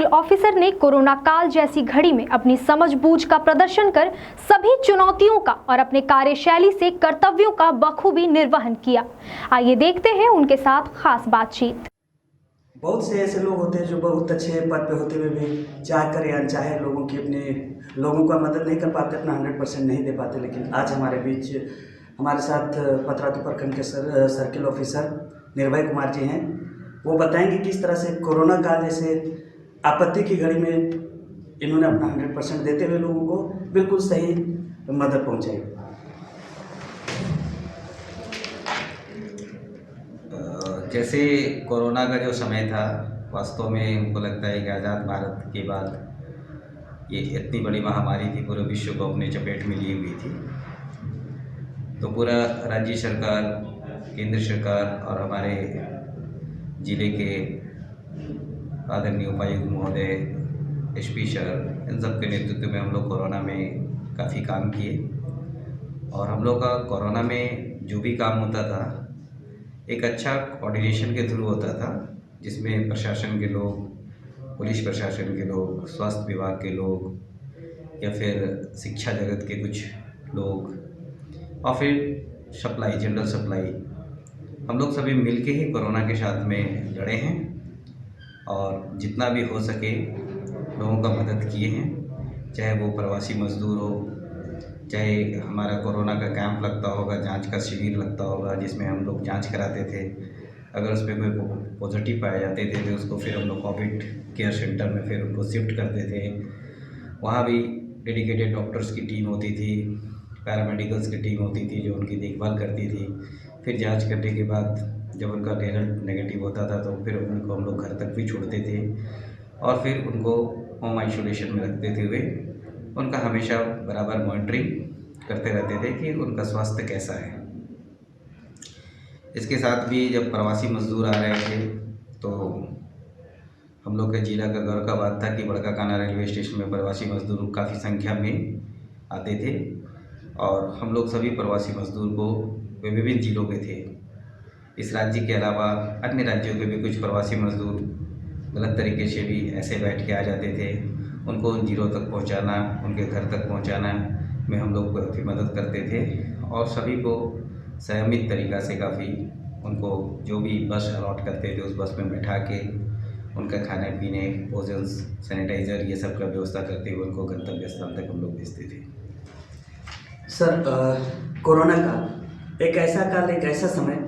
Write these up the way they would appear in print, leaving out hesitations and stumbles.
Officer ने corona काल जैसी घड़ी में अपनी समझबूझ का प्रदर्शन कर सभी चुनौतियों का और अपने कार्यशैली से कर्तव्यों का बखूबी निर्वहन किया। आइए देखते हैं उनके साथ खास बातचीत। बहुत से ऐसे लोग होते हैं जो बहुत अच्छे पद पे होते हुए भी चाह कर या अनचाहे लोगों का मदद नहीं कर पाते, अपना 100% नहीं दे पाते। लेकिन आज हमारे बीच हमारे साथ पतरातू प्रखंड के सर्किल ऑफिसर निर्भय कुमार जी हैं। वो बताएंगे किस तरह से कोरोना काल जैसे आपत्ति की घड़ी में इन्होंने अपना 100% देते हुए लोगों को बिल्कुल सही मदद पहुंचाई। जैसे कोरोना का जो समय था, वास्तव में हमको लगता है कि आज़ाद भारत के बाद ये इतनी बड़ी महामारी थी, पूरे विश्व को अपने चपेट में लिए हुई थी। तो पूरा राज्य सरकार, केंद्र सरकार और हमारे ज़िले के आदरणीय उपायुक्त महोदय, एसपी सर, इन सब के नेतृत्व में हम लोग कोरोना में काफ़ी काम किए। और हम लोग का कोरोना में जो भी काम होता था एक अच्छा कोऑर्डिनेशन के थ्रू होता था, जिसमें प्रशासन के लोग, पुलिस प्रशासन के लोग, स्वास्थ्य विभाग के लोग या फिर शिक्षा जगत के कुछ लोग और फिर सप्लाई, जनरल सप्लाई, हम लोग सभी मिलके ही कोरोना के साथ में लड़े हैं और जितना भी हो सके लोगों का मदद किए हैं। चाहे वो प्रवासी मजदूर हो, चाहे हमारा कोरोना का कैंप लगता होगा, जांच का शिविर लगता होगा जिसमें हम लोग जांच कराते थे। अगर उसमें कोई पॉजिटिव पाए जाते थे तो उसको फिर हम लोग कोविड केयर सेंटर में फिर उनको शिफ्ट करते थे। वहाँ भी डेडिकेटेड डॉक्टर्स की टीम होती थी, पैरामेडिकल्स की टीम होती थी जो उनकी देखभाल करती थी। फिर जांच करने के बाद जब उनका रिजल्ट नेगेटिव होता था तो फिर उनको हम लोग घर तक भी छोड़ते थे और फिर उनको होम आइसोलेशन में रखते हुए उनका हमेशा बराबर मॉनिटरिंग करते रहते थे कि उनका स्वास्थ्य कैसा है। इसके साथ भी जब प्रवासी मजदूर आ रहे थे तो हम लोग के जिला का गर्व का बात था कि बड़काकाना रेलवे स्टेशन में प्रवासी मजदूर काफ़ी संख्या में आते थे और हम लोग सभी प्रवासी मजदूर को विभिन्न जिलों के थे। इस राज्य के अलावा अन्य राज्यों के भी कुछ प्रवासी मजदूर गलत तरीके से भी ऐसे बैठ के आ जाते थे। उनको उन जिलों तक पहुंचाना, उनके घर तक पहुंचाना में हम लोग काफ़ी मदद करते थे और सभी को संयमित तरीक़ा से काफ़ी उनको जो भी बस अलॉट करते थे उस बस में बैठा के उनका खाने पीने, भोजन, सैनिटाइज़र ये सब का व्यवस्था करते हुए उनको गंतव्य स्थान तक हम लोग भेजते थे। सर, कोरोना काल एक ऐसा समय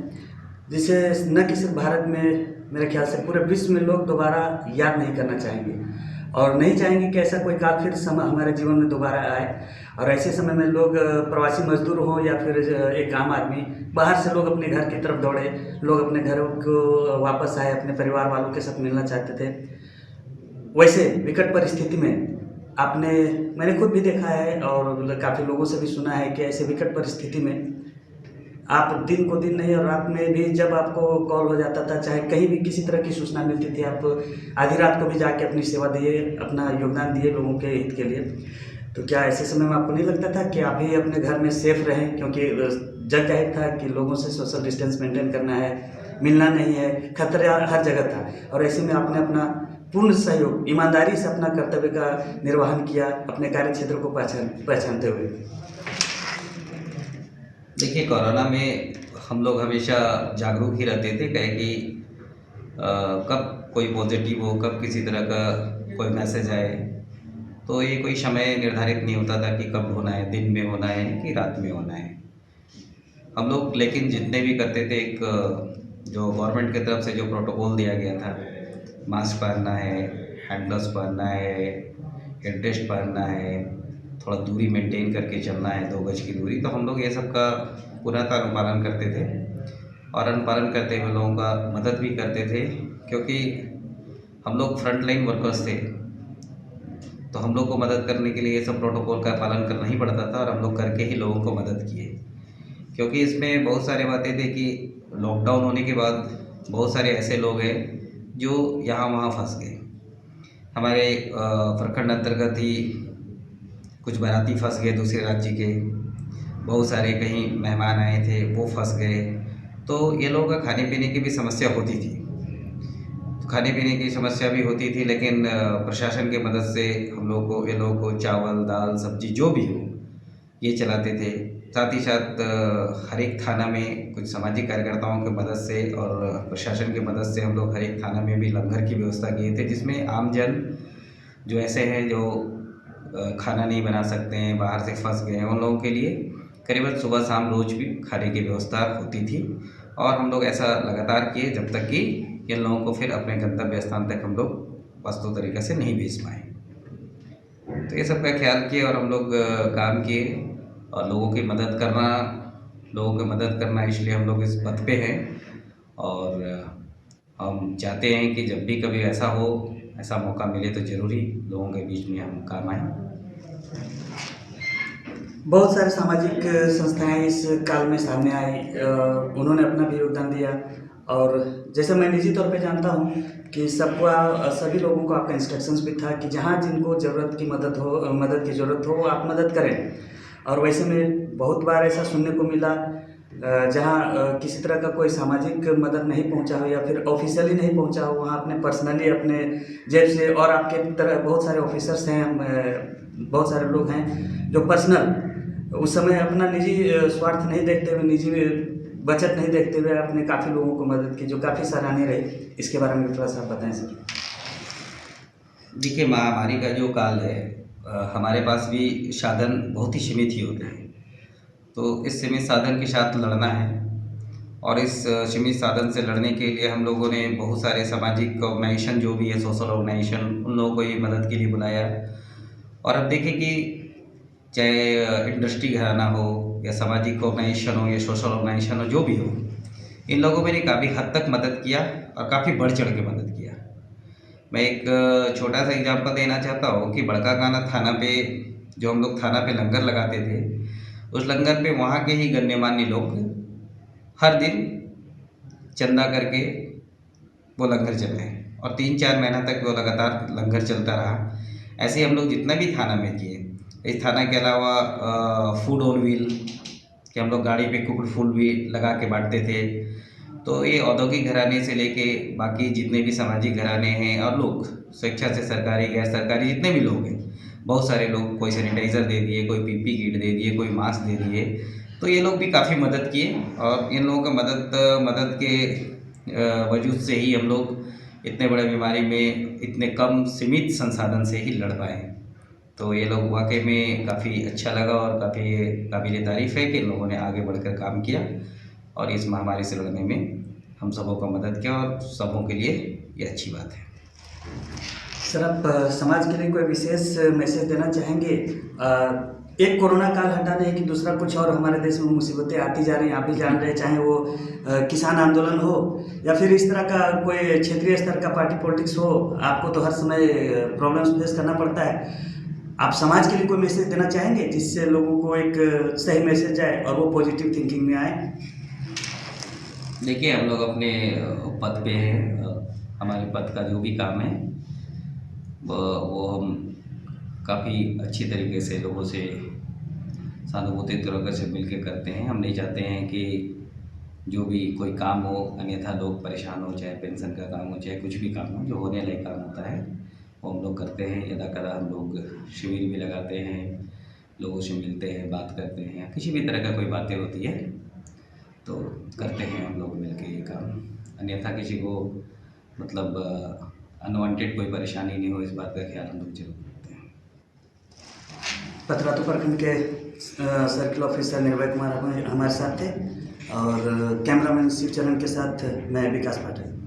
जिसे न कि सिर्फ भारत में, मेरे ख्याल से पूरे विश्व में लोग दोबारा याद नहीं करना चाहेंगे और नहीं चाहेंगे कि ऐसा कोई काल फिर हमारे जीवन में दोबारा आए। और ऐसे समय में लोग प्रवासी मजदूर हो या फिर एक आम आदमी, बाहर से लोग अपने घर की तरफ दौड़े, लोग अपने घर को वापस आए, अपने परिवार वालों के साथ मिलना चाहते थे। वैसे विकट परिस्थिति में मैंने खुद भी देखा है और काफ़ी लोगों से भी सुना है कि ऐसे विकट परिस्थिति में आप दिन को दिन नहीं और रात में भी जब आपको कॉल हो जाता था, चाहे कहीं भी किसी तरह की सूचना मिलती थी, आप आधी रात को भी जाके अपनी सेवा दिए, अपना योगदान दिए लोगों के हित के लिए। तो क्या ऐसे समय में आपको नहीं लगता था कि आप भी अपने घर में सेफ रहें, क्योंकि जग जाहिर था कि लोगों से सोशल डिस्टेंस मेंटेन करना है, मिलना नहीं है, खतरा हर जगह था और ऐसे में आपने अपना पूर्ण सहयोग, ईमानदारी से अपना कर्तव्य का निर्वहन किया, अपने कार्य क्षेत्र को पहचानते हुए? देखिए, कोरोना में हम लोग हमेशा जागरूक ही रहते थे, कहे कि कब कोई पॉजिटिव हो, कब किसी तरह का कोई मैसेज आए, तो ये कोई समय निर्धारित नहीं होता था कि कब होना है, दिन में होना है कि रात में होना है। हम लोग लेकिन जितने भी करते थे, एक जो गवर्नमेंट की तरफ से जो प्रोटोकॉल दिया गया था, मास्क पहनना है, हैंड ग्लव्स पहनना है, हेड टेस्ट पहनना है, थोड़ा दूरी मेंटेन करके चलना है, 2 गज की दूरी, तो हम लोग ये सब का पूर्णतः अनुपालन करते थे और अनुपालन करते हुए लोगों का मदद भी करते थे, क्योंकि हम लोग फ्रंट लाइन वर्कर्स थे। तो हम लोग को मदद करने के लिए ये सब प्रोटोकॉल का पालन करना ही पड़ता था और हम लोग करके ही लोगों को मदद किए। क्योंकि इसमें बहुत सारे बातें थे कि लॉकडाउन होने के बाद बहुत सारे ऐसे लोग हैं जो यहाँ वहाँ फंस गए। हमारे प्रखंड अंतर्गत ही कुछ बाराती फंस गए दूसरे राज्य के, बहुत सारे कहीं मेहमान आए थे वो फंस गए, तो ये लोगों का खाने पीने की भी समस्या होती थी। खाने पीने की समस्या भी होती थी, लेकिन प्रशासन की मदद से हम लोग को, ये लोगों को चावल दाल सब्जी जो भी हो ये चलाते थे। साथ ही साथ हर एक थाना में कुछ सामाजिक कार्यकर्ताओं की मदद से और प्रशासन की मदद से हम लोग हर एक थाना में भी लंगर की व्यवस्था किए थे, जिसमें आम जन जो ऐसे हैं जो खाना नहीं बना सकते हैं, बाहर से फंस गए हैं, उन लोगों के लिए करीबन सुबह शाम रोज़ भी खाने की व्यवस्था होती थी। और हम लोग ऐसा लगातार किए जब तक कि इन लोगों को फिर अपने गंतव्य स्थान तक हम लोग वास्तव तरीक़े से नहीं भेज पाए। तो ये सब का ख्याल किए और हम लोग काम किए और लोगों की मदद करना इसलिए हम लोग इस पथ पे हैं। और हम चाहते हैं कि जब भी कभी ऐसा मौका मिले तो ज़रूर ही लोगों के बीच में हम काम आएँ। बहुत सारे सामाजिक संस्थाएं इस काल में सामने आई, उन्होंने अपना भी योगदान दिया। और जैसे मैं निजी तौर पे जानता हूं कि सभी लोगों को आपका इंस्ट्रक्शंस भी था कि जहां जिनको मदद की ज़रूरत हो आप मदद करें। और वैसे में बहुत बार ऐसा सुनने को मिला जहां किसी तरह का कोई सामाजिक मदद नहीं पहुंचा हो या फिर ऑफिशियली नहीं पहुंचा हो, वहां आपने पर्सनली अपने जेब से, और आपके तरह बहुत सारे ऑफिसर्स हैं, बहुत सारे लोग हैं जो पर्सनल उस समय अपना निजी स्वार्थ नहीं देखते हुए, निजी बचत नहीं देखते हुए आपने काफ़ी लोगों को मदद की, जो काफ़ी सराहनीय रही। इसके बारे में थोड़ा सा बताएं सर। देखिए, महामारी का जो काल है, हमारे पास भी साधन बहुत ही सीमित ही होते हैं। तो इस सीमित साधन के साथ लड़ना है और इस सीमित साधन से लड़ने के लिए हम लोगों ने बहुत सारे सामाजिक ऑर्गेनाइजेशन जो भी है, सोशल ऑर्गेनाइजेशन, उन लोगों को ये मदद के लिए बुलाया। और अब देखिए कि चाहे इंडस्ट्री घराना हो या सामाजिक ऑर्गेनाइजेशन हो या सोशल ऑर्गेनाइजेशन हो, जो भी हो, इन लोगों ने काफ़ी हद तक मदद किया और काफ़ी बढ़ चढ़ के मदद किया। मैं एक छोटा सा एग्जांपल देना चाहता हूँ कि बड़काकाना थाना पे जो हम लोग थाना पे लंगर लगाते थे, उस लंगर पे वहाँ के ही गण्यमान्य लोग हर दिन चंदा करके वो लंगर चलाए और 3-4 महीना तक वो लगातार लंगर चलता रहा। ऐसे हम लोग जितना भी थाना में किए। इस थाना के अलावा फूड ऑन व्हील कि हम लोग गाड़ी पे कुक्ड फूड भी लगा के बांटते थे। तो ये औद्योगिक घराने से लेके बाकी जितने भी सामाजिक घराने हैं और लोग स्वेच्छा से, सरकारी गैर सरकारी जितने भी लोग हैं, बहुत सारे लोग, कोई सैनिटाइज़र दे दिए, कोई पीपी किट दे दिए, कोई मास्क दे दिए। तो ये लोग भी काफ़ी मदद किए और इन लोगों का मदद के वजूद से ही हम लोग इतने बड़े बीमारी में इतने कम सीमित संसाधन से ही लड़ पाए। तो ये लोग वाकई में काफ़ी अच्छा लगा और काफ़ी काबिल तारीफ़ है कि इन लोगों ने आगे बढ़कर काम किया और इस महामारी से लड़ने में हम सबों का मदद किया और सबों के लिए ये अच्छी बात है। सर, आप समाज के लिए कोई विशेष मैसेज देना चाहेंगे? एक कोरोना काल हटाने है कि दूसरा कुछ और हमारे देश में मुसीबतें आती जा रही हैं, आप भी जान रहे हैं, चाहे वो किसान आंदोलन हो या फिर इस तरह का कोई क्षेत्रीय स्तर का पार्टी पॉलिटिक्स हो, आपको तो हर समय प्रॉब्लम्स फेस करना पड़ता है। आप समाज के लिए कोई मैसेज देना चाहेंगे जिससे लोगों को एक सही मैसेज जाए और वो पॉजिटिव थिंकिंग में आए? देखिए, हम लोग अपने पद पे हैं। हमारे पद का जो भी काम है वो हम काफ़ी अच्छी तरीके से लोगों से सहानुभूति तरीके से मिलकर करते हैं। हम नहीं चाहते हैं कि जो भी कोई काम हो अन्यथा लोग परेशान हो, चाहे पेंशन का काम हो, चाहे कुछ भी काम हो, जो होने लायक काम होता है वो हम लोग करते हैं। यदा हम लोग शिविर भी लगाते हैं, लोगों से मिलते हैं, बात करते हैं, किसी भी तरह का कोई बातें होती है तो करते हैं हम लोग मिलकर ये काम। अन्यथा किसी को मतलब अनवांटेड कोई परेशानी नहीं हो, इस बात का ख्याल हम लोग जरूर करते हैं। पथरातू प्रखंड के सर्किल ऑफिसर निर्भय कुमार हमारे साथ थे और कैमरामैन शिवचरण के साथ मैं विकास पाठक।